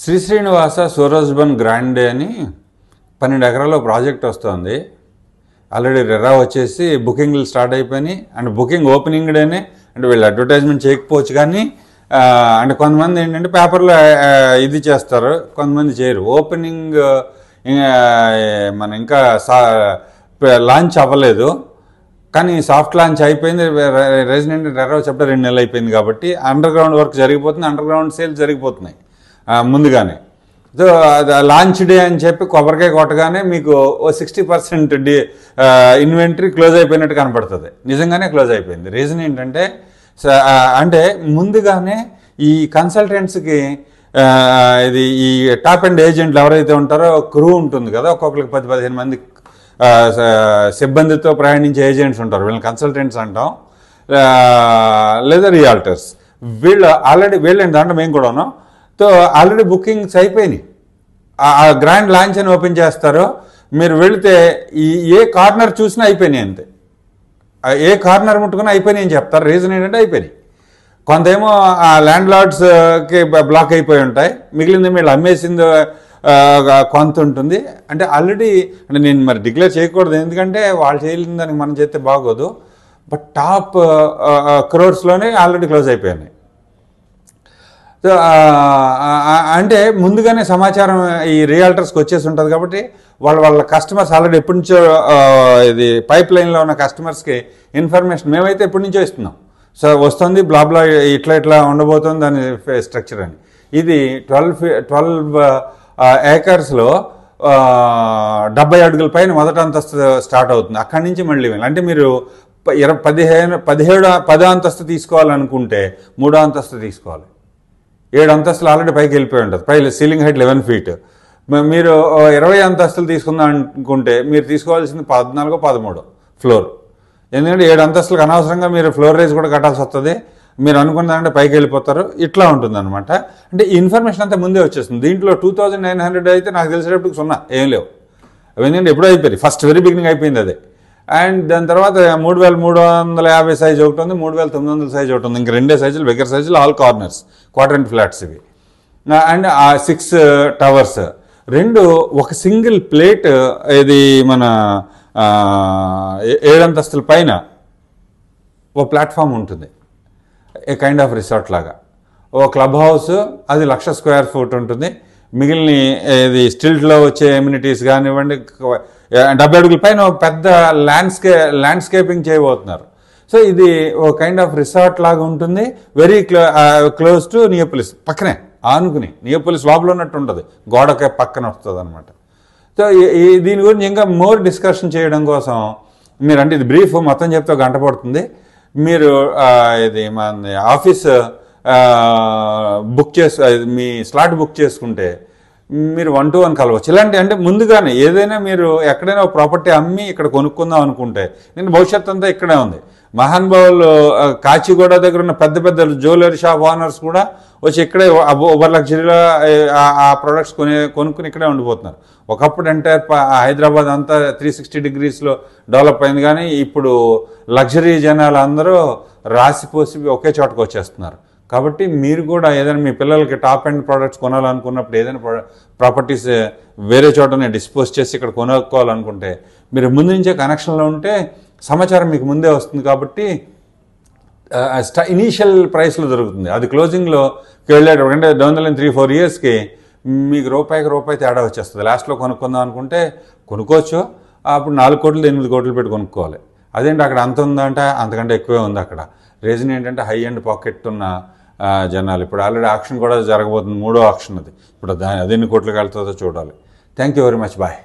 Shri Srinivasa సూరజ్బన్ Grande అని 12 ఎకరాల project వస్తుంది. ఆల్రెడీ రెరా వచ్చేసి బుకింగ్లు స్టార్ట్ అయిపోయినాయి. అండ్ బుకింగ్ ఓపెనింగ్ డేనే అంటే వీళ్ళు అడ్వర్టైజ్మెంట్ చేయకపోవచ్చు, కానీ అంటే కొంతమంది ఏంటంటే పేపర్లో ఇది చేస్తారు, కొంతమంది చేయరు. ఓపెనింగ్ మన ఇంకా లాంచ్ అవ్వలేదు, కానీ సాఫ్ట్ లాంచ్ అయిపోయింది. రెసిడెంట్ రెరా చెప్పడం 2 నెలలు అయిపోయింది కాబట్టి అండర్ గ్రౌండ్ వర్క్ జరిగిపోతుంది, అండర్ గ్రౌండ్ సేల్స్ జరిగిపోతున్నాయి ముందుగానే. సో లాంచ్ డే అని చెప్పి కొబ్బరికాయ కొట్టగానే మీకు 60% ఇన్వెంటరీ క్లోజ్ అయిపోయినట్టు కనపడుతుంది. నిజంగానే క్లోజ్ అయిపోయింది. రీజన్ ఏంటంటే అంటే ముందుగానే ఈ కన్సల్టెంట్స్కి ఇది ఈ టాప్ అండ్ ఏజెంట్లు ఎవరైతే ఉంటారో క్రూ ఉంటుంది కదా, ఒక్కొక్కరికి 10-15 మంది సిబ్బందితో ప్రయాణించే ఏజెంట్స్ ఉంటారు, వీళ్ళని కన్సల్టెంట్స్ అంటాం, లేదా రియాల్టర్స్. వీళ్ళని దాంట్లో మేము కూడాను. సో ఆల్రెడీ బుకింగ్స్ అయిపోయినాయి. ఆ గ్రాండ్ లాంచ్ అని ఓపెన్ చేస్తారు. మీరు వెళితే ఏ కార్నర్ చూసినా అయిపోయినాయి, అంతే. ఏ కార్నర్ ముట్టుకున్నా అయిపోయినాయి అని చెప్తారు. రీజన్ ఏంటంటే అయిపోయినాయి. కొంతేమో ఆ ల్యాండ్ లార్డ్స్కి బ్లాక్ అయిపోయి ఉంటాయి, మిగిలింది మీరు అమ్మేసింది కొంత ఉంటుంది. అంటే ఆల్రెడీ అంటే నేను మరి డిక్లేర్ చేయకూడదు, ఎందుకంటే వాళ్ళు చేయలేని దానికి మనం చేస్తే బాగోదు. బట్ టాప్ క్రోర్స్లోనే ఆల్రెడీ క్లోజ్ అయిపోయినాయి. సో అంటే ముందుగానే సమాచారం ఈ రియాల్టర్స్కి వచ్చేసి ఉంటుంది కాబట్టి వాళ్ళ కస్టమర్స్ ఆల్రెడీ ఎప్పటి నుంచో ఇది పైప్ లైన్లో ఉన్న కస్టమర్స్కి ఇన్ఫర్మేషన్ మేమైతే ఎప్పటి నుంచో ఇస్తున్నాం. సో వస్తుంది బ్లాబ్లా ఇట్లా ఉండబోతుంది దాని స్ట్రక్చర్ అని. ఇది 12 ఏకర్స్లో 70 అడుగుల పైన మొదటి అంతస్తు స్టార్ట్ అవుతుంది. అక్కడి నుంచి మళ్ళీ అంటే మీరు 10 అంతస్తు తీసుకోవాలనుకుంటే 3వ అంతస్తు తీసుకోవాలి. 7 అంతస్తులు ఆల్రెడీ పైకి వెళ్ళిపోయి ఉంటుంది. పై సీలింగ్ హైట్ 11 feet. మీరు 20 అంతస్తులు తీసుకుందాం అనుకుంటే మీరు తీసుకోవాల్సింది 14-13 ఫ్లోర్. ఎందుకంటే 7 అంతస్తులకు అనవసరంగా మీరు ఫ్లోర్ రైజ్ కూడా కట్టాల్సి వస్తుంది. మీరు అనుకున్నదంటే పైకి వెళ్ళిపోతారు. ఇట్లా ఉంటుంది అనమాట. అంటే ఈ ఇన్ఫర్మేషన్ అంతా ముందే వచ్చేస్తుంది. దీంట్లో 2900 అయితే నాకు తెలిసేటప్పుడు 0 ఏం లేవు. ఎందుకంటే ఎప్పుడో అయిపోయింది, ఫస్ట్ వెరీ బిగినింగ్ అయిపోయింది అదే. అండ్ దాని తర్వాత 3350 సైజ్ ఒకటి ఉంది, 3900 సైజ్ ఒకటి ఉంది. ఇంక 2 సైజులు బిగ్గర్ సైజులు, ఆల్ కార్నర్స్ క్వాడ్రంట్ ఫ్లాట్స్ ఇవి. అండ్ ఆ 6 టవర్స్, 2 ఒక సింగిల్ ప్లేట్. ఇది మన 7 అంతస్తుల పైన ఓ ప్లాట్ఫామ్ ఉంటుంది, ఏ కైండ్ ఆఫ్ రిసార్ట్ లాగా. ఓ క్లబ్ హౌస్, అది 1,00,000 square feet ఉంటుంది. మిగిలిన ఇది స్టిల్ట్లో వచ్చే ఎమ్యూనిటీస్ కానివ్వండి. 70 అడుగుల పైన పెద్ద ల్యాండ్స్కేపింగ్ చేయబోతున్నారు. సో ఇది ఓ కైండ్ ఆఫ్ రిసార్ట్ లాగా ఉంటుంది. వెరీ క్లోజ్ టు నియోపోలిస్, పక్కనే ఆనుకుని. నియోపోలిస్ లోపల ఉన్నట్టు ఉంటుంది, గోడకే పక్కన వస్తుంది అనమాట. సో దీని గురించి ఇంకా మోర్ డిస్కషన్ చేయడం కోసం మీరు అంటే ఇది బ్రీఫ్ మొత్తం చెప్తే 1 గంట పడుతుంది. మీరు ఇది మన ఆఫీస్ మీ స్లాట్ బుక్ చేసుకుంటే మీరు 1-to-1 కలవచ్చు. ఇలాంటి అంటే ముందుగానే ఏదైనా మీరు ఎక్కడైనా ప్రాపర్టీ అమ్మి ఇక్కడ కొనుక్కుందాం అనుకుంటే, నేను భవిష్యత్తు అంతా ఇక్కడే ఉంది. మహానుభావులు కాచిగూడ దగ్గర ఉన్న పెద్ద జ్యువెలరీ షాప్ ఓనర్స్ కూడా వచ్చి ఇక్కడే ఓవర్ లగ్జరీలో ఆ ప్రొడక్ట్స్ కొనుక్కుని ఇక్కడే ఉండిపోతున్నారు. ఒకప్పుడు ఎంటైర్ హైదరాబాద్ అంతా 360 degrees డెవలప్ అయింది, కానీ ఇప్పుడు లగ్జరీ జనాలు అందరూ రాసిపోసి ఒకే చోటకు వచ్చేస్తున్నారు. కాబట్టి మీరు కూడా ఏదైనా మీ పిల్లలకి టాప్ అండ్ ప్రోడక్ట్స్ కొనాలనుకున్నప్పుడు, ఏదైనా ప్రాపర్టీస్ వేరే చోటనే డిస్పోజ్ చేసి ఇక్కడ కొనుక్కోవాలనుకుంటే, మీరు ముందు నుంచే కనెక్షన్లో ఉంటే సమాచారం మీకు ముందే వస్తుంది. కాబట్టి ఇనీషియల్ ప్రైస్లో దొరుకుతుంది. అది క్లోజింగ్లో వెళ్ళేటప్పుడు అంటే డౌన్ ద లైన్ 3-4 yearsకి మీకు రూపాయి తేడా వచ్చేస్తుంది. లాస్ట్లో కొనుక్కుందాం అనుకుంటే కొనుక్కోవచ్చు. అప్పుడు 4 కోట్లు 8 కోట్లు పెట్టి కొనుక్కోవాలి. అదేంటి అక్కడ అంత ఉందంటే అంతకంటే ఎక్కువే ఉంది అక్కడ. రీజన్ ఏంటంటే హై అండ్ పాకెట్ ఉన్న జనాలు. ఇప్పుడు ఆల్రెడీ ఆక్షన్ కూడా జరగబోతుంది, 3వ ఆక్షన్ అది. ఇప్పుడు అది ఎన్ని కోట్లకు వెళ్తుందో చూడాలి. Thank you very much, bye.